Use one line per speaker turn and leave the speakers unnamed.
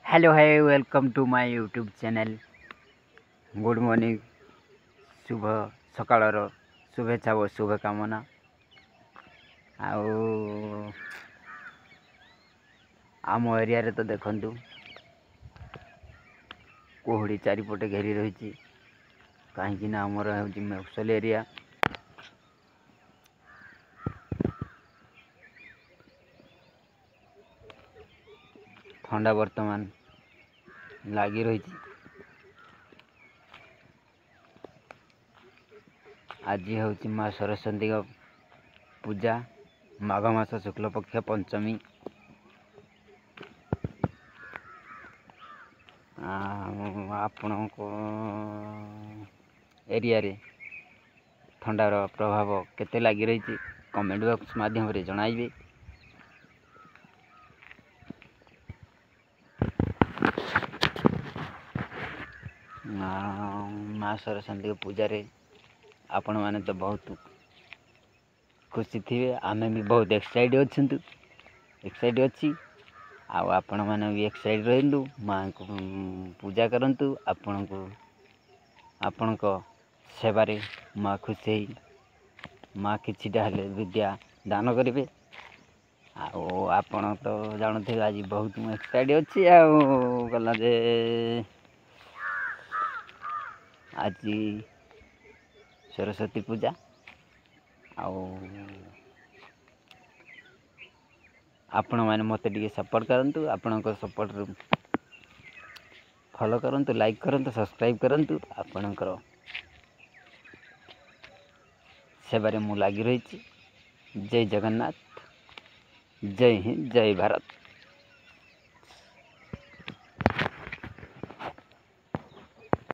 Hello है welcome to my YouTube channel. Good morning, शुभ सकाळर शुभेच्छा व शुभकामना। आम एरिया रे तो देखंतु कोहड़ी चारिपटे घेरी रही, कहीं आमर हूँ मफसल एरिया। ठंडा वर्तमान लगी रही। आज हूँ माँ सरस्वती पूजा, माघ मास शुक्ल पक्ष पंचमी। आपण एरिया रे ठंडार प्रभाव केते लगी रही कमेंट बॉक्स माध्यम रे जणाइबे। माँ सरस्वती पूजा रे आपण माने तो बहुत खुशी थे, आमे भी बहुत एक्साइटेड अच्छी। आपण मैंने भी एक्साइटेड रही माँ को पूजा करंतु। आपण को सेवारे माँ खुशी माँ किछिटा हेले विद्या दान करेंगे। आपण तो जानते आज बहुत एक्साइटेड अच्छी। गला जे आज सरस्वती पूजा आपण मैंने मत टे सपोर्ट करंतु। आपण सपोर्ट फॉलो करंतु, लाइक करंतु, सब्सक्राइब करंतु। आपणकर सेवारे मु लगी रही। जय जगन्नाथ, जय हिंद, जय भारत।